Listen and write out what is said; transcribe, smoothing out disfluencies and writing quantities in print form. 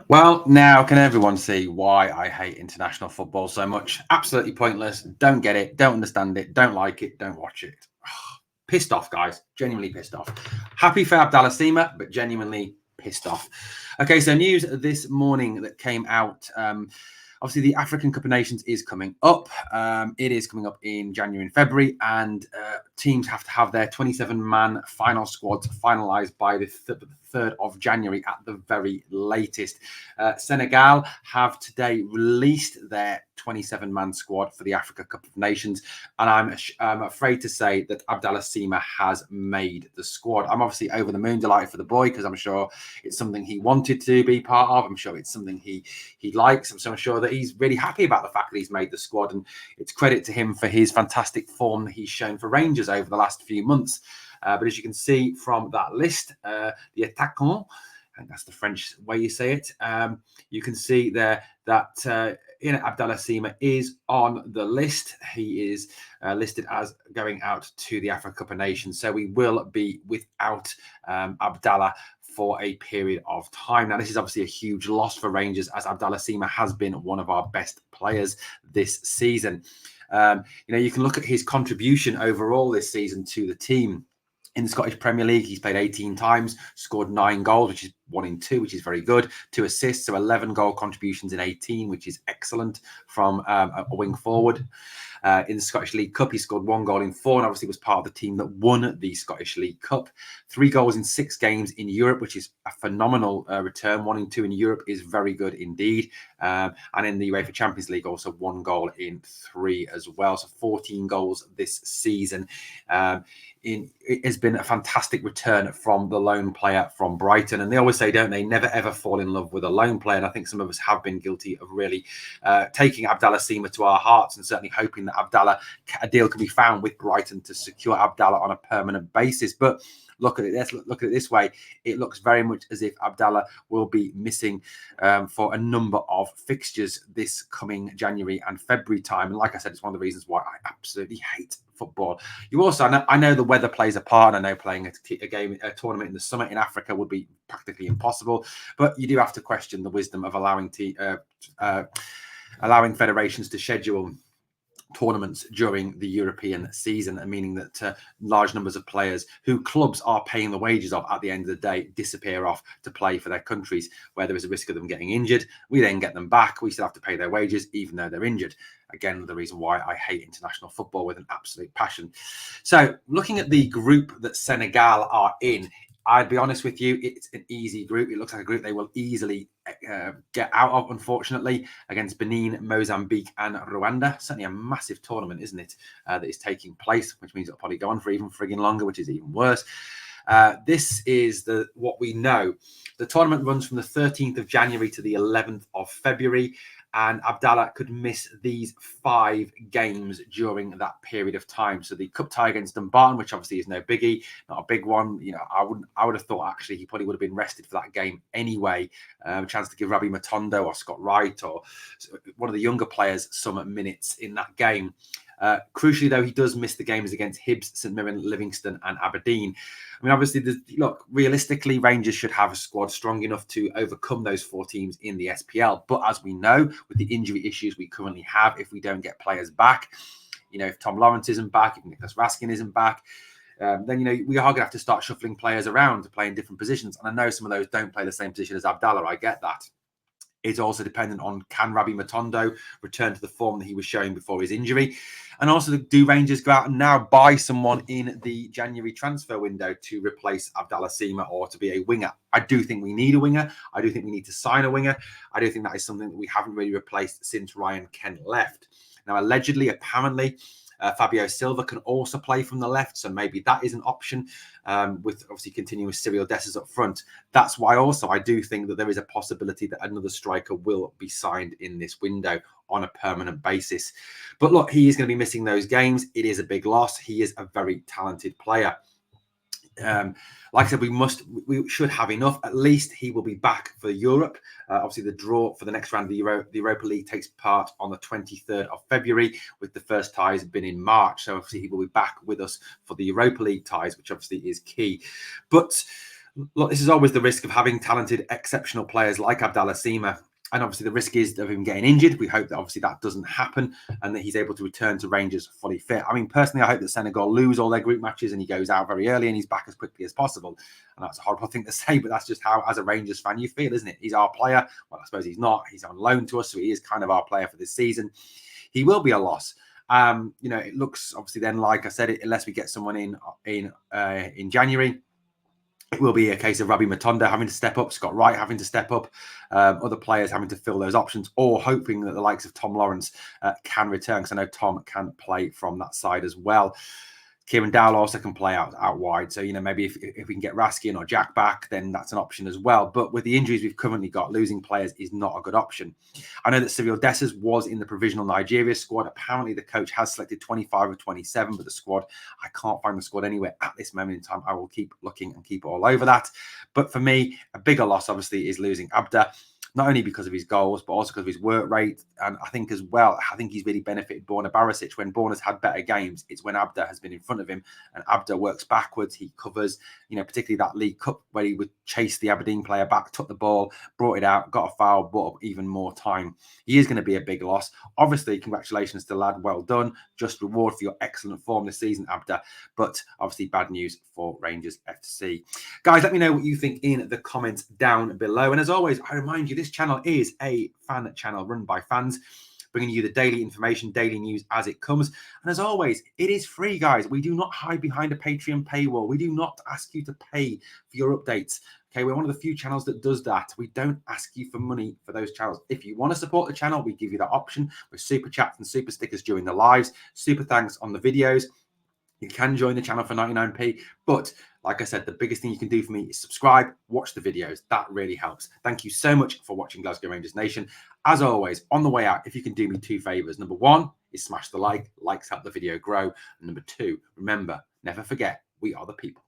Well, now can everyone see why I hate international football so much? Absolutely pointless. Don't get it. Don't understand it. Don't like it. Don't watch it. Pissed off, guys. Genuinely pissed off. Happy for Abdallah Sima, but genuinely pissed off. Okay, so news this morning that came out. Obviously, the African Cup of Nations is coming up. It is coming up in January and February, and teams have to have their 27-man final squads finalised by the 3rd of January at the very latest. Senegal have today released their 27-man squad for the Africa Cup of Nations, and I'm afraid to say that Abdallah Sima has made the squad. I'm obviously over the moon delighted for the boy because I'm sure it's something he wanted to be part of. I'm sure it's something he likes. I'm sure that he's really happy about the fact that he's made the squad, and it's credit to him for his fantastic form that he's shown for Rangers over the last few months. But as you can see from that list, the attaquant, and that's the French way you say it, you can see there that Abdallah Sima is on the list. He is listed as going out to the Africa Cup of Nations. So we will be without Abdallah for a period of time. Now, this is obviously a huge loss for Rangers, as Abdallah Sima has been one of our best players this season. You can look at his contribution overall this season to the team. In the Scottish Premier League, he's played 18 times, scored 9 goals, which is 1 in 2, which is very good. 2 assists, so 11 goal contributions in 18, which is excellent from a wing forward. In the Scottish League Cup, he scored 1 goal in 4 and obviously was part of the team that won the Scottish League Cup. 3 goals in 6 games in Europe, which is a phenomenal return. 1 in 2 in Europe is very good indeed. And in the UEFA Champions League, also 1 goal in 3 as well. So 14 goals this season. It has been a fantastic return from the lone player from Brighton. And they always say, don't they, never ever fall in love with a lone player. And I think some of us have been guilty of really taking Abdallah Sima to our hearts and certainly hoping that a deal can be found with Brighton to secure Abdallah on a permanent basis. But look at it this way. It looks very much as if Abdallah will be missing for a number of fixtures this coming January and February time. And like I said, it's one of the reasons why I absolutely hate football. You also, I know the weather plays a part. I know playing a tournament in the summer in Africa would be practically impossible, but you do have to question the wisdom of allowing federations to schedule tournaments during the European season, meaning that large numbers of players who clubs are paying the wages of at the end of the day disappear off to play for their countries where there is a risk of them getting injured. We then get them back. We still have to pay their wages even though they're injured. Again, the reason why I hate international football with an absolute passion. So looking at the group that Senegal are in, I'd be honest with you, it's an easy group. It looks like a group they will easily get out of, unfortunately, against Benin, Mozambique, and Rwanda. Certainly a massive tournament, isn't it, that is taking place, which means it'll probably go on for even frigging longer, which is even worse. This is what we know. The tournament runs from the 13th of January to the 11th of February. And Abdallah could miss these 5 games during that period of time. So the cup tie against Dumbarton, which obviously is no biggie, not a big one. I would have thought actually he probably would have been rested for that game anyway. A chance to give Rabbi Matondo or Scott Wright or one of the younger players some minutes in that game. Crucially, though, he does miss the games against Hibs, St Mirren, Livingston and Aberdeen. I mean, obviously, realistically, Rangers should have a squad strong enough to overcome those 4 teams in the SPL. But as we know, with the injury issues we currently have, if we don't get players back, if Tom Lawrence isn't back, if Nicholas Raskin isn't back, then, we are going to have to start shuffling players around to play in different positions. And I know some of those don't play the same position as Abdallah. I get that. It's also dependent on can Rabbi Matondo return to the form that he was showing before his injury. And also, do Rangers go out and now buy someone in the January transfer window to replace Abdallah Sima or to be a winger? I do think we need a winger. I do think we need to sign a winger. I do think that is something that we haven't really replaced since Ryan Kent left. Now, allegedly, apparently, Fabio Silva can also play from the left, so maybe that is an option with obviously continuing with Cyril Dessers up front. That's why also I do think that there is a possibility that another striker will be signed in this window on a permanent basis. But look, he is going to be missing those games. It is a big loss. He is a very talented player. Like I said, we should have enough. At least he will be back for Europe. Obviously, the draw for the next round of the Europa League takes part on the 23rd of February, with the first ties been in March. So obviously, he will be back with us for the Europa League ties, which obviously is key. But Look, this is always the risk of having talented, exceptional players like Abdallah Sima. And obviously, the risk is of him getting injured. We hope that obviously that doesn't happen and that he's able to return to Rangers fully fit. I mean, personally, I hope that Senegal lose all their group matches and he goes out very early and he's back as quickly as possible. And that's a horrible thing to say, but that's just how, as a Rangers fan, you feel, isn't it? He's our player. Well, I suppose he's not. He's on loan to us, so he is kind of our player for this season. He will be a loss. It looks obviously then, like I said, unless we get someone in January, it will be a case of Rabbi Matonda having to step up, Scott Wright having to step up, other players having to fill those options, or hoping that the likes of Tom Lawrence can return, because I know Tom can play from that side as well. Kieran Dowell also can play out wide. So, maybe if we can get Raskin or Jack back, then that's an option as well. But with the injuries we've currently got, losing players is not a good option. I know that Cyril Dessers was in the provisional Nigeria squad. Apparently, the coach has selected 25 of 27, but the squad, I can't find the squad anywhere at this moment in time. I will keep looking and keep all over that. But for me, a bigger loss, obviously, is losing Abda. Not only because of his goals, but also because of his work rate. And I think as well, he's really benefited Borna Barisic. When Borna's had better games, it's when Abda has been in front of him. And Abda works backwards. He covers, particularly that League Cup where he would chase the Aberdeen player back, took the ball, brought it out, got a foul, brought up even more time. He is going to be a big loss. Obviously, congratulations to the lad. Well done. Just reward for your excellent form this season, Abda. But obviously bad news for Rangers FC. Guys, let me know what you think in the comments down below. And as always, I remind you, this channel is a fan channel run by fans, bringing you the daily information, daily news as it comes. And as always, it is free, guys. We do not hide behind a Patreon paywall. We do not ask you to pay for your updates. Okay, we're one of the few channels that does that. We don't ask you for money for those channels. If you want to support the channel, we give you that option with super chats and super stickers during the lives. Super thanks on the videos. You can join the channel for 99p, but like I said, the biggest thing you can do for me is subscribe, watch the videos. That really helps. Thank you so much for watching Glasgow Rangers Nation. As always, on the way out, if you can do me two favors. Number one is smash the like. Likes help the video grow. And number two, remember, never forget, we are the people.